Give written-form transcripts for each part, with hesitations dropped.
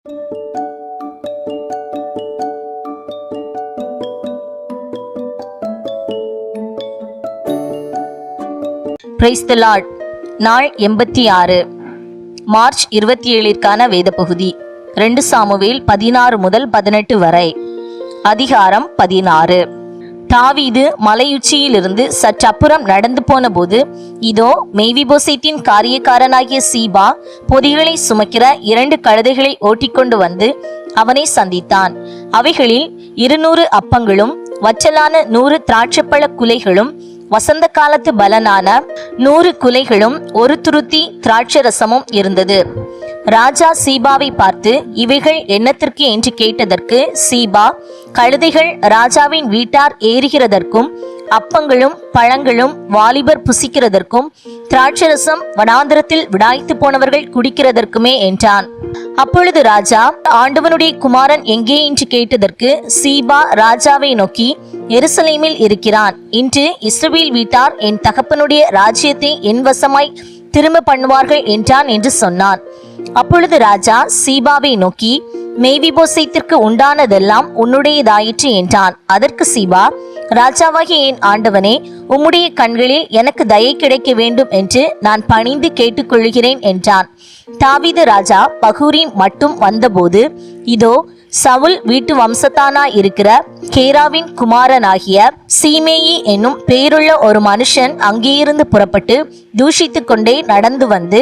Praise the Lord. நாள் 86, March 27ற்கான வேத பகுதி 2 சாமுவேல் 16 முதல் 18 வரை. அதிகாரம் 16. தாவீது மலையுச்சியிலிருந்து சற்றப்புறம் நடந்து போன போது, இதோ மேவிபோசேத்தின் காரியக்காரனாகிய சீபா பொதிகளை சுமக்கிற 2 கழுதைகளை ஓட்டிக்கொண்டு வந்து அவனை சந்தித்தான். அவைகளில் 200 அப்பங்களும் வற்றலான 100 திராட்சைப்பழ குலைகளும் வசந்த காலத்து பலனான 100 குலைகளும் 1 துருத்தி திராட்சரசமும் இருந்தது. ராஜா சீபாவை பார்த்து, இவைகள் என்னத்திற்கு என்று கேட்டதற்கு, சீபா, கழுதைகள் ராஜாவின் வீட்டார் ஏறுகிறதற்கும் அப்பங்களும் பழங்களும் வாலிபர் புசிக்கிறதற்கும் திராட்சரசம் வனாந்திரத்தில் விடாய்த்து போனவர்கள் குடிக்கிறதற்குமே என்றான். அப்பொழுது ராஜா, ஆண்டவனுடைய குமாரன் எங்கே என்று கேட்டதற்கு, சீபா ராஜாவை நோக்கி, எருசலேமில் இருக்கிறான். இன்று இஸ்ரவேல் வீட்டார் என் தகப்பனுடைய ராஜ்யத்தை என் வசமாய் திரும்ப பண்ணுவார்கள் என்றான் என்று சொன்னான். அப்பொழுது ராஜா சீபாவை நோக்கி, மேவிபோசேத்திற்கு உண்டானதெல்லாம் உன்னுடையதாயிற்று என்றான். அதற்கு சீபா, ராஜாவாகிய என் ஆண்டவனே, உம்முடைய கண்களில் எனக்கு தயை கிடைக்க வேண்டும் என்று நான் பணிந்து கேட்டுக்கொள்கிறேன் என்றான். தாவீது ராஜா பகூரிம் மட்டும் வந்தபோது, இதோ சவுல் வீட்டு வம்சத்தானாய் இருக்கிற கேராவின் குமாரனாகிய சீமேயி என்னும் பேருள்ள ஒரு மனுஷன் அங்கேயிருந்து புறப்பட்டு தூஷித்து கொண்டே நடந்து வந்து,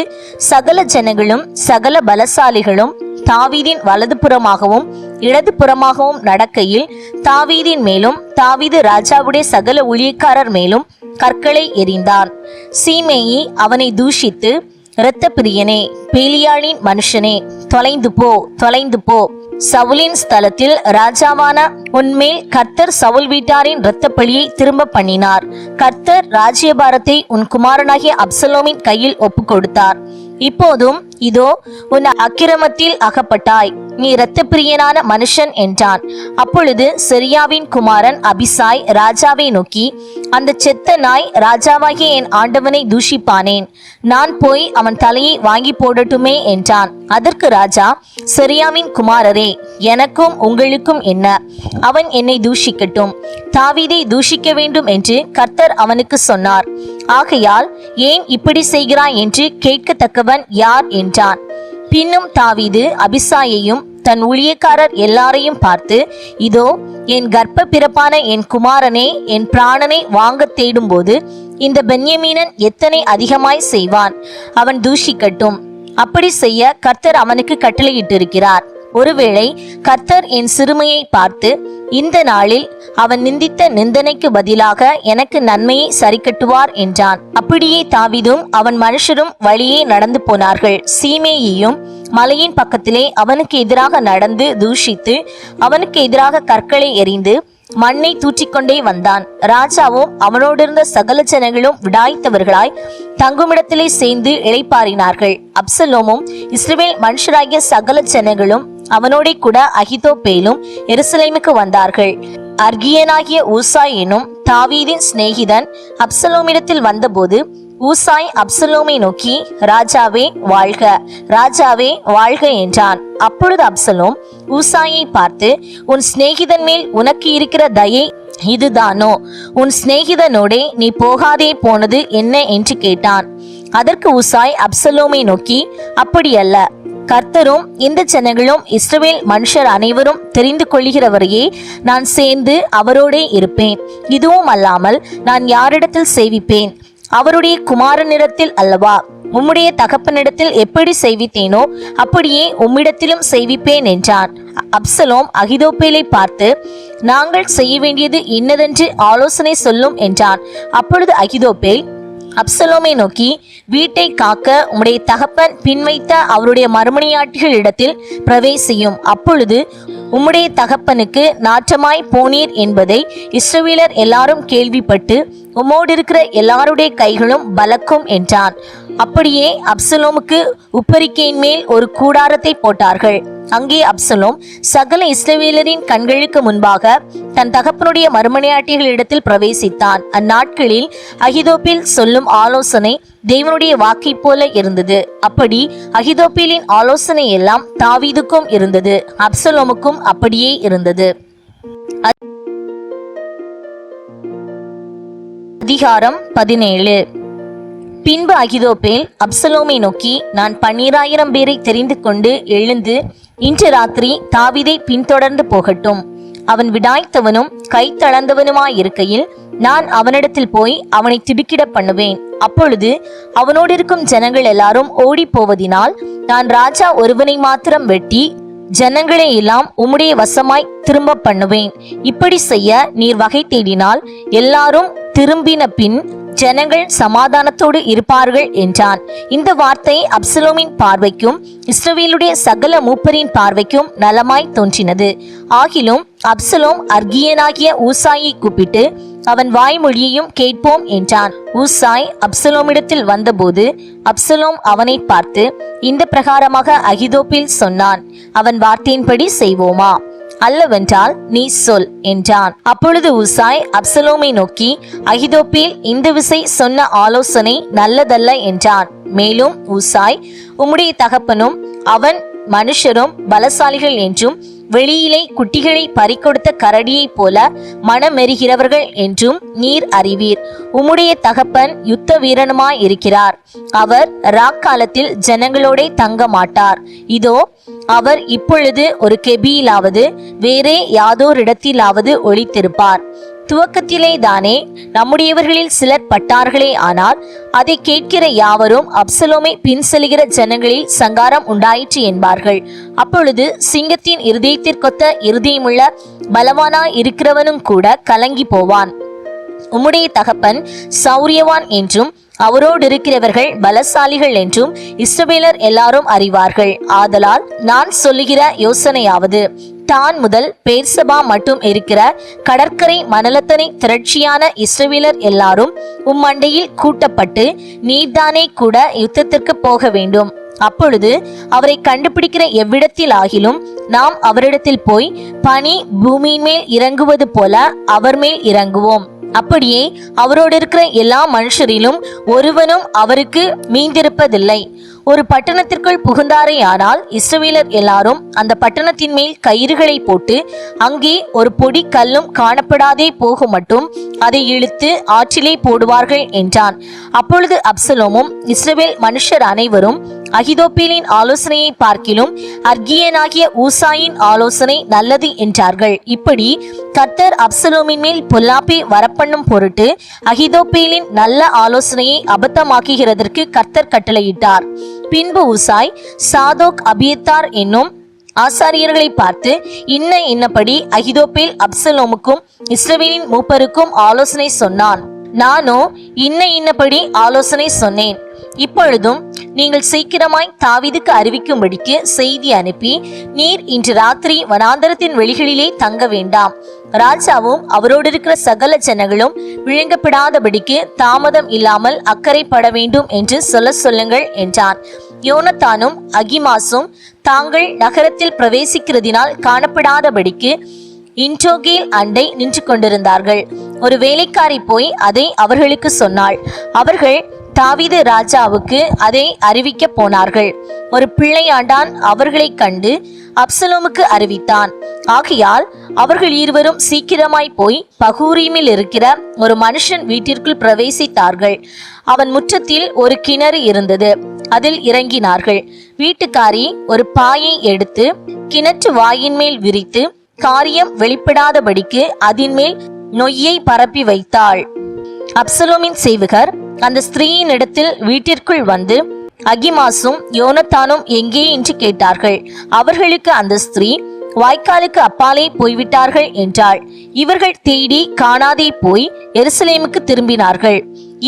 சகல ஜனங்களும் சகல பலசாலிகளும் தாவீதின் வலதுபுறமாகவும் இடதுபுறமாகவும் நடக்கையில் தாவீதின் மேலும் தாவீது ராஜாவுடைய சகல ஊழியக்காரர் மேலும் கற்களை எறிந்தான். சீமேயி அவனை தூஷித்து, இரத்த பிரியனே, பேலியாளின் மனுஷனே, தொலைந்து போ, தொலைந்து போ. சவுலின் ஸ்தலத்தில் ராஜாவான உன்மேல் கர்த்தர் சவுல் வீட்டாரின் இரத்த பழியை திரும்ப பண்ணினார். கர்த்தர் ராஜ்யபாரத்தை உன் குமாரனாகிய அப்சலோமின் கையில் ஒப்பு கொடுத்தார். இப்போதும் இதோ உன் அக்கிரமத்தில் அகப்பட்டாய், நீ இரத்த பிரியனான மனுஷன் என்றான். அப்பொழுது செரியாவின் குமாரன் அபிசாய் ராஜாவை நோக்கி, அந்த செத்த நாய் ராஜாவாகிய என் ஆண்டவனை தூஷிப்பானேன், நான் போய் அவன் தலையை வாங்கி போடட்டுமே என்றான். அதற்கு ராஜா, செரியாவின் குமாரரே, எனக்கும் உங்களுக்கும் என்ன? அவன் என்னை தூஷிக்கட்டும், தாவீதை தூஷிக்க வேண்டும் என்று கர்த்தர் அவனுக்கு சொன்னார். ஆகையால் ஏன் இப்படி செய்கிறாய் என்று கேட்கத்தக்கவன் யார் என்றான். பின்னும் தாவீது அபிசாயையும் தன் ஊழியக்காரர் எல்லாரையும் பார்த்து, இதோ என் கர்ப்ப பிறப்பான என் குமாரனே, என் பிராணனை வாங்க தேடும்போது இந்த பென்யமீனன் எத்தனை அதிகமாய் செய்வான், அவன் தூஷிக்கட்டும். அப்படி செய்ய கர்த்தர் அவனுக்கு கட்டளையிட்டிருக்கிறார். ஒருவேளை கர்த்தர் என் சிறுமையை பார்த்து இந்த நாளில் அவன் நிந்தித்த நிந்தனைக்கு பதிலாக எனக்கு நன்மையை சரிக்கட்டுவார் என்றான். அப்படியே தாவீதும் அவன் மனுஷரும் வழியே நடந்து போனார்கள். சீமேயியும் மலையின் பக்கத்திலே அவனுக்கு எதிராக நடந்து தூஷித்து அவனுக்கு எதிராக கற்களை எறிந்து மண்ணை தூற்றிக்கொண்டே வந்தான். ராஜாவும் அவனோடிருந்த சகல ஜனங்களும் விடாய்த்தவர்களாய் தங்குமிடத்திலே சேர்ந்து இளைப்பாறினார்கள். அப்சலோமும் இஸ்ரவேல் மனுஷராகிய சகல ஜனங்களும் அவனோட கூட அகிதோப்பேலும் எருசலேமுக்கு வந்தார்கள். அர்கியனாகிய ஊசாய் எனும் தாவீதின் சிநேகிதன் அப்சலோமிடத்தில் வந்தபோது, ஊசாய் அப்சலோமை நோக்கி, ராஜாவே வாழ்க, ராஜாவே வாழ்க என்றான். அப்பொழுது அப்சலோம் ஊசாயை பார்த்து, உன் சிநேகிதன் மேல் உனக்கு இருக்கிற தயை இதுதானோ? உன் சிநேகிதனோடே நீ போகாதே போனது என்ன என்று கேட்டான். அதற்கு ஊசாய் அப்சலோமை நோக்கி, அப்படியல்ல, கர்த்தரும் இந்த ஜனங்களும் இஸ்ரவேல் மனுஷர் அனைவரும் தெரிந்து கொள்கிறவரையே நான் சேர்ந்து அவரோடே இருப்பேன். இதுவும் அல்லாமல் நான் யாரிடத்தில் சேவிப்பேன்? அவருடைய குமாரனிடத்தில் அல்லவா? உம்முடைய தகப்பனிடத்தில் எப்படி செய்வித்தேனோ அப்படியே உம்மிடத்திலும் செய்விப்பேன் என்றான். அப்சலோம் அகிதோப்பேலை பார்த்து, நாங்கள் செய்ய வேண்டியது இன்னதென்று ஆலோசனை சொல்லும் என்றான். அப்பொழுது அகிதோப்பேல் அப்சலோமை நோக்கி, வீட்டை காக்க உம்முடைய தகப்பன் பின்வைத்த அவருடைய மறுமணியாட்டிகள் இடத்தில் பிரவேசியும். அப்பொழுது உம்முடைய தகப்பனுக்கு நாற்றமாய் போனீர் என்பதை இஸ்ரவேலர் எல்லாரும் கேள்விப்பட்டு உம்மோடு இருக்கிற எல்லாருடைய கைகளும் பலக்கும் என்றான். அப்படியே அப்சலோமுக்கு உப்பரிக்கையின் மேல் ஒரு கூடாரத்தை போட்டார்கள். அங்கே அப்சலோம் சகல இஸ்ரவேலரின் கண்களுக்கு முன்பாக தன் தகப்பனுடைய மறுமனையாட்டிகளிடத்தில் பிரவேசித்தான். அந்நாட்களில் அகிதோப்பேல் சொல்லும் ஆலோசனை தேவனுடைய வாக்கை போல இருந்தது. அப்படி அகிதோப்பேலின் ஆலோசனை எல்லாம் தாவீதுக்கும் இருந்தது, அப்சலோமுக்கும் அப்படியே இருந்தது. அதிகாரம் 17. பின்பு அகிதோப்பேல் அப்சலோமை நோக்கி, நான் 12,000 பேரை தெரிந்து கொண்டு எழுந்து இன்று ராத்திரி தாவீதை பின்தொடர்ந்து போகட்டும். அவன் விடாய்த்தவனும் கை தளர்ந்தவனுமாயிருக்கையில் நான் அவனிடத்தில் போய் அவனை திடுக்கிட பண்ணுவேன். அப்பொழுது அவனோடு இருக்கும் ஜனங்கள் எல்லாரும் ஓடி போவதினால் நான் ராஜா ஒருவனை மாத்திரம் வெட்டி ஜனங்களை எல்லாம் உம்முடைய வசமாய் திரும்ப பண்ணுவேன். இப்படி செய்ய நீர் வகை தேடினால் எல்லாரும் திரும்பின பின் ஜனங்கள் சமாதானத்தோடு இருப்பார்கள் என்றான். இந்த வார்த்தை அப்சலோமின் பார்வைக்கும் இஸ்ரவேலுடைய சகல மூப்பரின் பார்வைக்கும் நலமாய் தோன்றினது. ஆகிலும் அப்சலோம் அர்கியனாகிய ஊசாயை கூப்பிட்டு அவன் வாய்மொழியையும் கேட்போம் என்றான். ஊசாய் அப்சலோமிடத்தில் வந்தபோது அப்சலோம் அவனை பார்த்து, இந்த பிரகாரமாக அகிதோப்பேல் சொன்னான், அவன் வார்த்தையின்படி செய்வோமா? அல்லவென்றால் நீ சொல் என்றான். அப்பொழுது ஊசாய் அப்சலோமை நோக்கி, அகிதோப்பேல் இந்த விசை சொன்ன ஆலோசனை நல்லதல்ல என்றான். மேலும் ஊசாய், உம்முடைய தகப்பனும் அவன் மனுஷரும் பலசாலிகள் என்றும் வெளியிலே குட்டிகளை பறிகொடுத்த கரடியைப் போல மனமெறுகிறவர்கள் என்றும் நீர் அறிவீர். உம்முடைய தகப்பன் யுத்த வீரனுமாய் இருக்கிறார். அவர் ராக்காலத்தில் ஜனங்களோட தங்க மாட்டார். இதோ அவர் இப்பொழுது ஒரு கெபியிலாவது வேறே யாதோரிடத்திலாவது ஒளித்திருப்பார். துவக்கத்திலே தானே நம்முடையவர்களில் சிலர் பட்டார்களே, ஆனால் அதை கேட்கிற யாவரும் அப்சலோமை பின் செல்கிற ஜனங்களில் சங்காரம் உண்டாயிற்று என்பார்கள். அப்பொழுது சிங்கத்தின் இருதயத்திற்கொத்த இருதயமுள்ள பலவானாய் இருக்கிறவனும் கூட கலங்கி போவான். உம்முடைய தகப்பன் சௌரியவான் என்றும் அவரோடு இருக்கிறவர்கள் பலசாலிகள் என்றும் இஸ்ரவேலர் எல்லாரும் அறிவார்கள். ஆதலால் நான் சொல்லுகிற யோசனையாவது, தான் முதல் பேர்சபா மட்டும் இருக்கிற கடற்கரை மணலத்தனை திரட்சியான இஸ்ரவேலர் எல்லாரும் உம்மண்டையில் கூட்டப்பட்டு நீர்தானே கூட யுத்தத்திற்கு போக வேண்டும். அப்பொழுது அவரை கண்டுபிடிக்கிற எவ்விடத்தில் ஆகிலும் நாம் அவரிடத்தில் போய் பனி பூமியின் மேல் இறங்குவது போல அவர் மேல் இறங்குவோம். அப்படியே அவரோடு இருக்கிற எல்லா மனுஷரிலும் ஒருவனும் அவருக்கு மீந்திருப்பதில்லை. ஒரு பட்டணத்திற்குள் புகுந்தாரே ஆனால் இஸ்ரவேலர் எல்லாரும் அந்த பட்டணத்தின் மேல் கயிறுகளை போட்டு அங்கே ஒரு பொடி கல்லும் காணப்படாதே போக மட்டும் அதை இழுத்து ஆற்றிலே போடுவார்கள் என்றான். அப்பொழுது அப்சலோமும் இஸ்ரவேல் மனுஷர் அனைவரும் அகிதோப்பேலின் ஆலோசனையை பார்க்கிலும் அர்கியனாகிய ஊசாயின் ஆலோசனை நல்லது என்றார்கள். இப்படி கர்த்தர் அப்சலோமின் மேல் பொல்லாப்பை வரப்பண்ணும் பொருட்டு அகிதோப்பேலின் நல்ல ஆலோசனையை அபத்தமாக்குகிறதற்கு கர்த்தர் கட்டளையிட்டார். பின்பு ஊசாய் சாதோக் அபியத்தார் என்னும் ஆசாரியர்களை பார்த்து, இன்னபடி அகிதோப்பேல் அப்சலோமுக்கும் இஸ்ரவேலின் மூப்பருக்கும் ஆலோசனை சொன்னான். நானோ இன்னபடி ஆலோசனை சொன்னேன். இப்பொழுதும் நீங்கள் சீக்கிரமாய் தாவீதுக்கு அறிவிக்கும்படிக்கு செய்தி அனுப்பி, நீர் இன்று ராத்திரி வனாந்தரத்தின் வெளிகளிலே தங்க வேண்டாம். ராஜாவும் அவரோடு இருக்கிற சகல ஜனங்களும் விழுங்கப்படாதபடிக்கு தாமதம் இல்லாமல் அக்கறைப்பட வேண்டும் என்று சொல்லுங்கள் என்றான். யோனத்தானும் அகிமாசும் தாங்கள் நகரத்தில் பிரவேசிக்கிறதினால் காணப்படாதபடிக்கு இன்டோகேல் அண்டை நின்று கொண்டிருந்தார்கள். ஒரு வேலைக்காரி போய் அதை அவர்களுக்கு சொன்னாள். அவர்கள் தாவீது ராஜாவுக்கு அதை அறிவிக்க போனார்கள். ஒரு பிள்ளையாண்டான் அவர்களை கண்டு அப்சலோமுக்கு அறிவித்தான். ஆகையால் அவர்கள் இருவரும் சீக்கிரமாய் போய் பகூரீமில் இருக்கிற ஒரு மனுஷன் வீட்டிற்குள் பிரவேசித்தார்கள். அவன் முற்றத்தில் ஒரு கிணறு இருந்தது. அதில் இறங்கினார்கள். வீட்டுக்காரி ஒரு பாயை எடுத்து கிணற்று வாயின் மேல் விரித்து காரியம் வெளிப்படாதபடிக்கு அதன் மேல் நொய்யை பரப்பி வைத்தாள். அப்சலோமின் சேவகர் அந்த ஸ்திரீயின் இடத்தில் வீட்டிற்குள் வந்து, அகிமாசும் யோனத்தானும் எங்கே என்று கேட்டார்கள். அவர்களுக்கு அந்த ஸ்திரீ, வாய்க்காலுக்கு அப்பாலே போய்விட்டார்கள் என்றாள். இவர்கள் தேடி காணாதே போய் எருசலேமுக்கு திரும்பினார்கள்.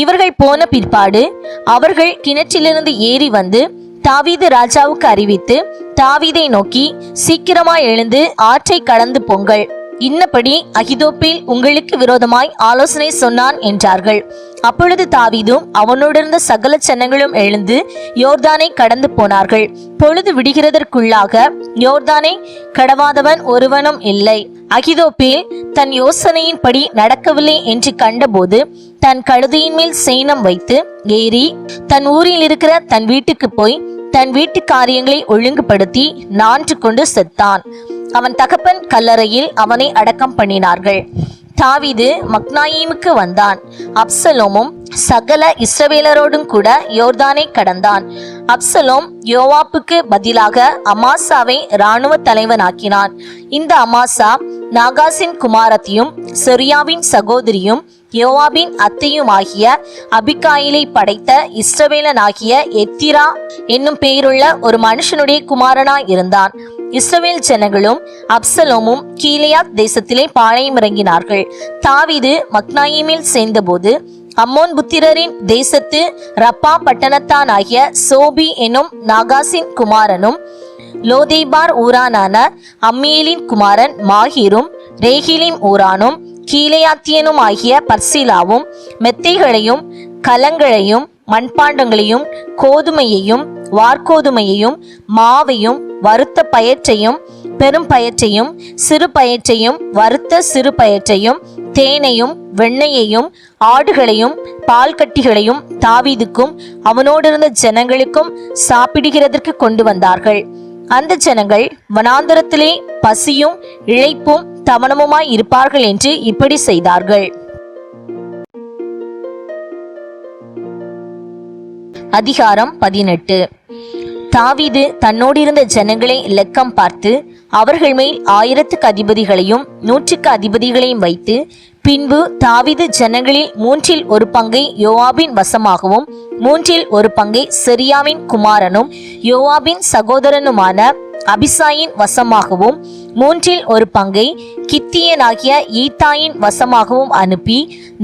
இவர்கள் போன பிற்பாடு அவர்கள் கிணற்றிலிருந்து ஏறி வந்து தாவீது ராஜாவுக்கு அறிவித்து, தாவீதை நோக்கி, சீக்கிரமாய் எழுந்து ஆற்றை கடந்து பொங்கல், இன்னபடி அகிதோப்பேல் உங்களுக்கு விரோதமாய் ஆலோசனை சொன்னான் என்றார்கள். அப்பொழுது தாவீதும் அவனோடிருந்த சகல ஜனங்களும் எழுந்து யோர்தானை கடந்து போனார்கள். பொழுது விடுகிறதற்குள்ளாக யோர்தானை கடவாதவன் ஒருவனும் இல்லை. அகிதோப்பேல் தன் யோசனையின்படி நடக்கவில்லை என்று கண்டபோது தன் கழுதையின் மேல் சேணம் வைத்து ஏறி தன் ஊரில் இருக்கிற தன் வீட்டுக்கு போய் தன் வீட்டு காரியங்களை ஒழுங்குபடுத்தி நான்று கொண்டு செத்தான். அவன் தகப்பன் கல்லறையில் அவனை அடக்கம் பண்ணினார்கள். தாவீது மக்னாயீமுக்கு வந்தான். அப்சலோமும் சகல இஸ்ரவேலரோடும் கூட யோர்தானை கடந்தான். அப்சலோம் யோவாப்புக்கு பதிலாக அமாசாவை இராணுவ தலைவனாக்கினான். இந்த அமாசா நாகாசின் குமாரத்தியும் செரியாவின் சகோதரியும் யோவாபின் அத்தையுமாகிய அபிகாயிலை படைத்த இஸ்ரவேலனாகிய எத்திரா என்னும் பெயருள்ள ஒரு மனுஷனுடைய குமாரனாய் இருந்தான். இஸ்ரவேல் ஜனங்களும் அப்சலோமும் கீலேயாத் தேசத்திலே பாளையம் இறங்கினார்கள். தாவீது மக்னாயீமில் சேர்ந்தபோது அம்மோன் புத்திரரின் தேசத்து ரப்பா பட்டணத்தானாகிய சோபி என்னும் நாகாசின் குமாரனும் லோதேபார் ஊரானான அம்மியேலின் குமாரன் மாஹீரும் ரேகிலிம் ஊரானும் கீலேயாத்தியனும் ஆகிய பர்சிலாவும் மெத்தைகளையும் கலங்களையும் மண்பாண்டங்களையும் கோதுமையையும் வார்கோதுமையையும் மாவையும் வறுத்த பயற்றையும் பெரும் பயற்றையும் சிறு பயற்றையும் வறுத்த சிறு பயற்றையும் தேனையும் வெண்ணெயையும் ஆடுகளையும் பால் கட்டிகளையும் தாவீதுக்கும் அவனோடிருந்த ஜனங்களுக்கும் சாப்பிடுகிறதற்கு கொண்டு வந்தார்கள். அந்த ஜனங்கள் வனாந்தரத்திலே பசியும் இளைப்பும் தமனமுமாய் இருப்பார்கள் என்று இப்படி செய்தார்கள். அதிகாரம் 18. தாவீது தன்னோடிருந்த ஜனங்களை இலக்கம் பார்த்து அவர்கள் மேல் 1000 அதிபதிகளையும் 100 அதிபதிகளையும் வைத்து பின்பு தாவீது ஜனங்களில் 1/3 பங்கை யோவாபின் வசமாகவும் 1/3 பங்கை செரியாவின் குமாரனும் யோவாபின் சகோதரனுமான அபிசாயின் வசமாகவும் 1/3 பங்கை கித்தியனாகிய ஈத்தாயின் வசமாகவும் அனுப்பி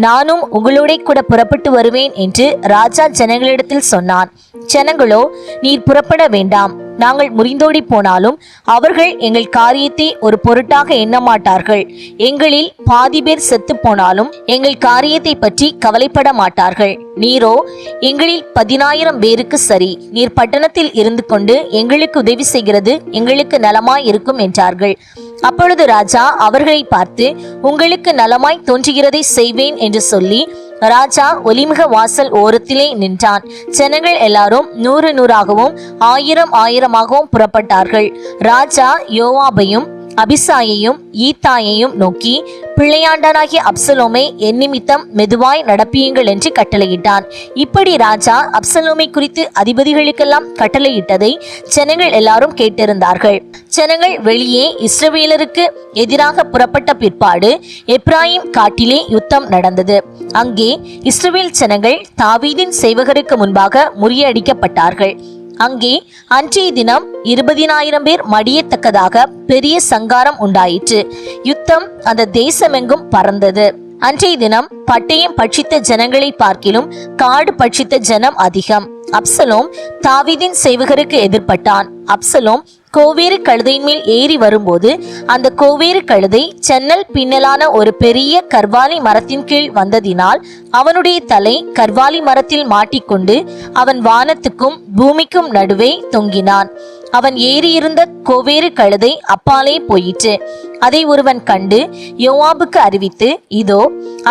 நானும் உங்களோட கூட புறப்பட்டு வருவேன் என்று ராஜா ஜனங்களிடத்தில் சொன்னான். ஜனங்களோ, நீர் புறப்பட வேண்டாம், நாங்கள் முறிந்தோடி போனாலும் அவர்கள் எங்கள் காரியத்தை ஒரு பொருட்டாக எண்ண மாட்டார்கள். எங்களில் பாதி பேர் செத்து போனாலும் எங்கள் காரியத்தை பற்றி கவலைப்பட மாட்டார்கள். நீரோ எங்களில் 10,000 பேருக்கு சரி, நீர் பட்டணத்தில் இருந்து கொண்டு எங்களுக்கு உதவி செய்கிறது எங்களுக்கு நலமாய் இருக்கும் என்றார்கள். அப்பொழுது ராஜா அவர்களை பார்த்து, உங்களுக்கு நலமாய் தோன்றுகிறதை செய்வேன் என்று சொல்லி ராஜா ஒலிமுக வாசல் ஓரத்திலே நின்றான். ஜனங்கள் எல்லாரும் 100 1000 புறப்பட்டார்கள். ராஜா யோவாபையும் அபிசாயையும் ஈத்தாயையும் நோக்கி, பிள்ளையாண்டனாகிய அப்சலோமை என் நிமித்தம் மெதுவாய் நடப்பியுங்கள் என்று கட்டளையிட்டான். இப்படி ராஜா அப்சலோமை குறித்து அதிபதிகளுக்கெல்லாம் கட்டளையிட்டதை ஜனங்கள் எல்லாரும் கேட்டிருந்தார்கள். ஜனங்கள் வெளியே இஸ்ரவேலருக்கு எதிராக புறப்பட்ட பிற்பாடு எப்ராயிம் காட்டிலே யுத்தம் நடந்தது. அங்கே இஸ்ரவேல் ஜனங்கள் தாவீதின் சேவகருக்கு முன்பாக முறியடிக்கப்பட்டார்கள். அங்கே அன்றைய தினம் 20,000 பேர் மடியத்தக்கதாக பெரிய சங்காரம் உண்டாயிற்று. யுத்தம் அந்த தேசமெங்கும் பறந்தது. அன்றைய தினம் பட்டயம் பட்சித்த ஜனங்களை பார்க்கிலும் காடு பட்சித்த ஜனம் அதிகம். அப்சலோம் தாவீதின் சேவகருக்கு எதிர்பட்டான். அப்சலோம் கோவேறு கழுதையின் மேல் ஏறி வரும்போது அந்த கோவேறு கழுதை சென்னல் பின்னலான ஒரு பெரிய கர்வாலி மரத்தின் கீழ் வந்ததினால் அவனுடைய தலை கர்வாலி மரத்தில் மாட்டிக்கொண்டு அவன் வானத்துக்கும் பூமிக்கும் நடுவே தொங்கினான். அவன் ஏறியிருந்த கோவேறு கழுதை அப்பாலே போயிற்று. அதை ஒருவன் கண்டு யோவாபுக்கு அறிவித்து, இதோ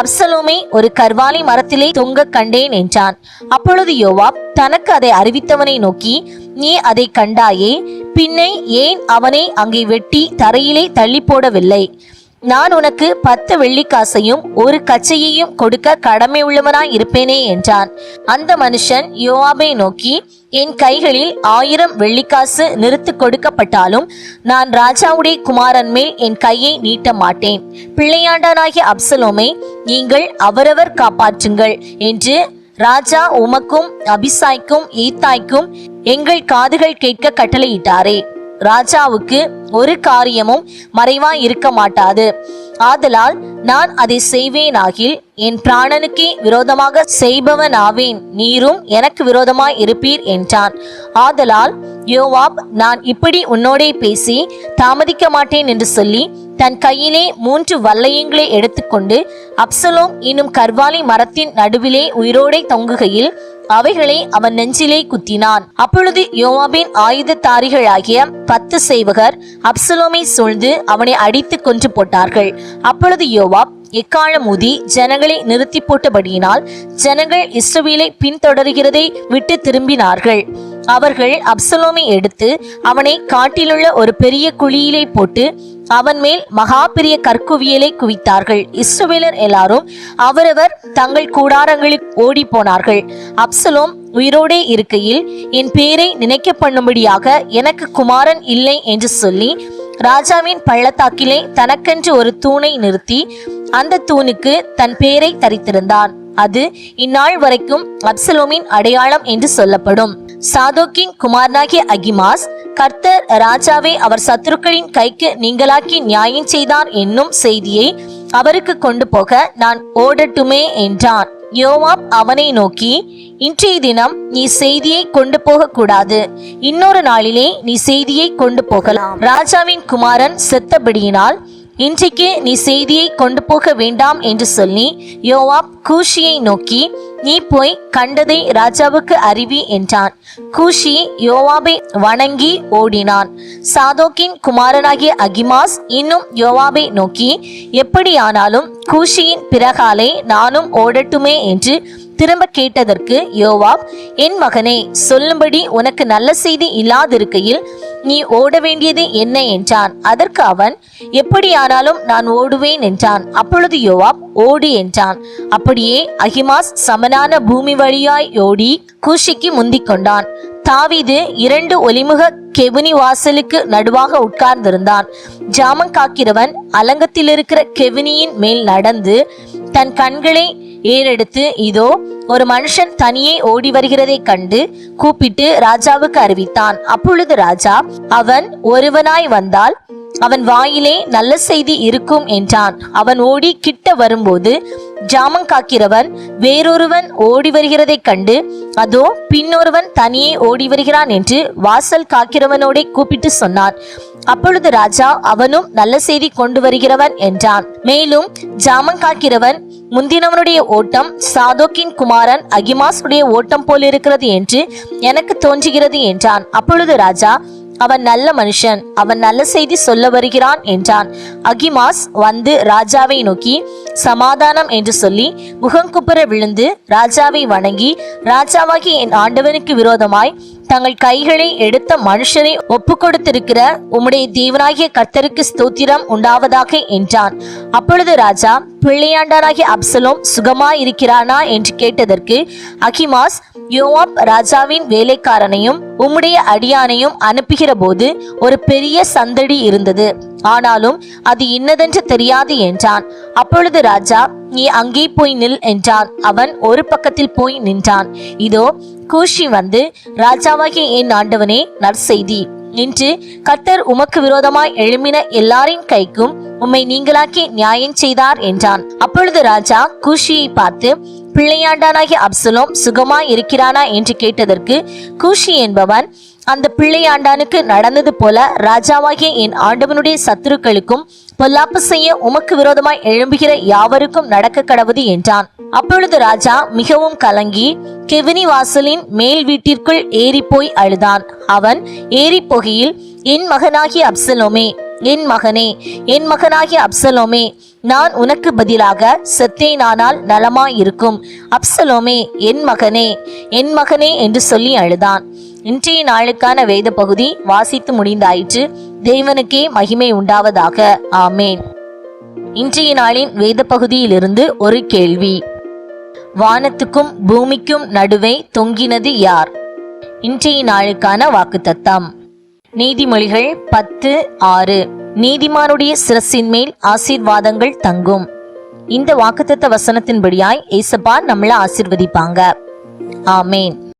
அப்சலோமை ஒரு கர்வாலி மரத்திலே தொங்க கண்டேன் என்றான். அப்பொழுது யோவாப் தனக்கு அதை அறிவித்தவனை நோக்கி, நீ அதை கண்டாயே, பின்னை ஏன் அவனை அங்கே வெட்டி தரையிலே தள்ளி போடவில்லை? நான் உனக்கு 10 வெள்ளிக்காசையும் 1 கச்சையையும் கொடுக்க கடமை உள்ளவனாய் இருப்பேனே என்றான். அந்த மனுஷன் யோவாபை நோக்கி, என் கைகளில் 1000 வெள்ளிக்காசு நிறுத்து கொடுக்கப்பட்டாலும் நான் ராஜாவுடைய குமாரன் மேல் என் கையை நீட்ட மாட்டேன். பிள்ளையாண்டனாகிய அப்சலோமை நீங்கள் அவரவர் காப்பாற்றுங்கள் என்று ராஜா உமக்கும் அபிசாய்க்கும் ஈத்தாய்க்கும் எங்கள் காதுகள் கேட்க கட்டளையிட்டாரே. ராஜாவுக்கு ஒரு காரியமும் மறைவாய் இருக்க மாட்டாது. ஆதலால் நான் அதை செய்வேனாகில் என் பிராணனுக்கே விரோதமாக செய்பவனாவேன், நீரும் எனக்கு விரோதமாய் இருப்பீர் என்றான். ஆதலால் யோவாப், நான் இப்படி உன்னோடே பேசி தாமதிக்க மாட்டேன் என்று சொல்லி தன் கையிலே 3 வல்லையங்களை எடுத்துக்கொண்டு அப்சலோம் இன்னும் கர்வாலி மரத்தின் நடுவிலே உயிரோடே தொங்குகையில் அவைகளை அவன் நெஞ்சிலே குத்தினான். அப்பொழுது யோவாபின் ஆயுததாரிகளாகிய 10 சேவகர் அப்சலோமை சூழ்ந்து அவனை அடித்து கொன்று போட்டார்கள். அப்பொழுது யோவாப் எக்காளம் ஊதி ஜனங்களை நிறுத்தி போட்டபடியினால் ஜனங்கள் இஸ்ரவேலை பின்தொடர்கிறதை விட்டு திரும்பினார்கள். அவர்கள் அப்சலோமை எடுத்து அவனை காட்டிலுள்ள ஒரு பெரிய குழியிலே போட்டு அவன் மேல் மகா பெரிய கற்குவியலை குவித்தார்கள். இஸ்ரவேலர் எல்லாரும் அவரவர் தங்கள் கூடாரங்களில் ஓடி போனார்கள். அப்சலோம் உயிரோடே இருக்கையில் என் பேரை நினைக்க பண்ணும்படியாக எனக்கு குமாரன் இல்லை என்று சொல்லி ராஜாவின் பள்ளத்தாக்கிலே தனக்கென்று ஒரு தூணை நிறுத்தி அந்த தூணுக்கு தன் பேரை தரித்திருந்தான். அது இந்நாள் வரைக்கும் அப்சலோமின் அடையாளம் என்று சொல்லப்படும். சாதோக்கின் குமாரனாகிய அகிமாஸ் கர்த்தர் ராஜாவை அவர் சத்துருக்களின் கைக்கு நீங்களாக்கி நியாயம் செய்தார் என்னும் செய்தியை அவருக்கு கொண்டு போக நான் ஓடட்டுமே என்றான். யோவாப் அவனை நோக்கி, இன்றைய தினம் நீ செய்தியை கொண்டு போக கூடாது, இன்னொரு நாளிலே நீ செய்தியை கொண்டு போகலாம். ராஜாவின் குமாரன் செத்தபடியினால் இன்றைக்கு நீ செய்தியை கொண்டு போக வேண்டாம் என்று சொல்லி யோவாப் கூஷியை நோக்கி, நீ போய் கண்டதை ராஜாவுக்கு அறிவி என்றான். கூஷி யோவாபை வணங்கி ஓடினான். சாதோக்கின் குமாரனாகிய அகிமாஸ் இன்னும் யோவாபை நோக்கி, எப்படியானாலும் கூஷியின் பிறகாலே நானும் ஓடட்டுமே என்று திரும்ப கேட்டதற்கு யோவாப், என் மகனே, சொல்லும்படி உனக்கு நல்ல செய்தி இல்லாதிருக்கையில் நீ ஓட வேண்டியது என்ன என்றான். அதற்கு அவன், எப்படியானாலும் நான் ஓடுவேன் என்றான். அப்பொழுது யோவாப், ஓடு என்றான். அப்படியே அகிமாஸ் சமனான பூமி வழியாய் ஓடி கூஷிக்கு முந்திக் கொண்டான். தாவீது 2 ஒலிமுக கெவுனி வாசலுக்கு நடுவாக உட்கார்ந்திருந்தான். ஜாமம் காக்கிறவன் அலங்கத்தில் இருக்கிற கெவுனியின் மேல் நடந்து தன் கண்களை ஏறெடுத்து, இதோ ஒரு மனுஷன் தனியே ஓடி வருகிறதை கண்டு கூப்பிட்டு ராஜாவுக்கு அறிவித்தான். அப்பொழுது ராஜா, அவன் ஒருவனாய் வந்தால் அவன் வாயிலே நல்ல செய்தி இருக்கும் என்றான். அவன் ஓடி கிட்ட வரும்போது ஜாமம் காக்கிறவன் வேறொருவன் ஓடி வருகிறதை கண்டு, அதோ பின்னொருவன் தனியே ஓடி வருகிறான் என்று வாசல் காக்கிறவனோட கூப்பிட்டு சொன்னான். அப்பொழுது ராஜா, அவனும் நல்ல செய்தி கொண்டு வருகிறவன் என்றான். மேலும் ஜாமம் காக்கிறவன், முந்தினவனுடைய ஓட்டம் சாதோக்கின் குமாரன் அகிமாஸ் உடைய ஓட்டம் போல் இருக்கிறது என்று எனக்கு தோன்றுகிறது என்றான். அப்பொழுது ராஜா, அவன் நல்ல மனுஷன், அவன் நல்ல செய்தி சொல்ல வருகிறான் என்றான். அகிமாஸ் வந்து ராஜாவை நோக்கி சமாதானம் என்று சொல்லி முகங்குப்புற விழுந்து ராஜாவை வணங்கி, ராஜாவாகி என் ஆண்டவனுக்கு விரோதமாய் தங்கள் கைகளை எடுத்த மனுஷரை ஒப்பு கொடுத்திருக்கிற உம்முடைய தேவனாகிய கர்த்தருக்கு ஸ்தோத்திரம் உண்டாவதாக என்றான். அப்பொழுது ராஜா, பிள்ளையாண்டானாகிய அப்சலோம் சுகமாயிருக்கிறானா என்று கேட்டதற்கு அகிமாஸ், யோவாப் ராஜாவின் வேலைக்காரனையும் உம்முடைய அடியானையும் அனுப்புகிற போது ஒரு பெரிய சந்தடி இருந்தது, ஆனாலும் அது இன்னதென்று தெரியாது என்றான். அப்பொழுது ராஜா, நீ அங்கே போய் நில் என்றான். அவன் ஒரு பக்கத்தில் போய் நின்றான். இதோ கூஷி வந்து, ராஜாவாகிய என் ஆண்டவனே, நற்செய்தி, இன்று கர்த்தர் உமக்கு விரோதமாய் எழும்பின எல்லாரின் கைக்கும் உம்மை நீங்களாக்கி நியாயம் செய்தார் என்றான். அப்பொழுது ராஜா கூஷியை பார்த்து, பிள்ளையாண்டானாகிய அப்சலோம் சுகமாய் இருக்கிறானா என்று கேட்டதற்கு கூஷி என்பவன், அந்த பிள்ளையாண்டானுக்கு நடந்தது போல ராஜாவாகிய என் ஆண்டவனுடைய சத்துருக்களுக்கும் பொல்லாப்பு செய்ய உமக்கு விரோதமாய் எழும்புகிற யாவருக்கும் நடக்க கடவுது என்றான். அப்பொழுது ராஜா மிகவும் கலங்கி கெவினி வாசலின் மேல் வீட்டிற்குள் ஏறி போய் அழுதான். அவன் ஏறி போகையில், என் மகனாகிய அப்சலோமே, என் மகனே, என் மகனாகிய அப்சலோமே, நான் உனக்கு பதிலாக செத்தேனானால் நலமாயிருக்கும். அப்சலோமே, என் மகனே, என் மகனே என்று சொல்லி அழுதான். இன்றைய நாளுக்கான வேத பகுதி வாசித்து முடிந்தாயிற்று. தேவனுக்கே மகிமை உண்டாவதாக. ஆமேன். இன்றைய நாளின் வேத பகுதியிலிருந்து ஒரு கேள்வி. வானத்துக்கும் பூமிக்கும் நடுவே தொங்கினது யார்? இன்றைய நாளுக்கான வாக்குத்தத்தம் நீதிமொழிகள் 10:6. நீதிமானுடைய சிரசின் மேல் ஆசீர்வாதங்கள் தங்கும். இந்த வாக்குத்தத்த வசனத்தின்படியாய் ஏசப்பா நம்மள ஆசீர்வதிப்பாங்க. ஆமேன்.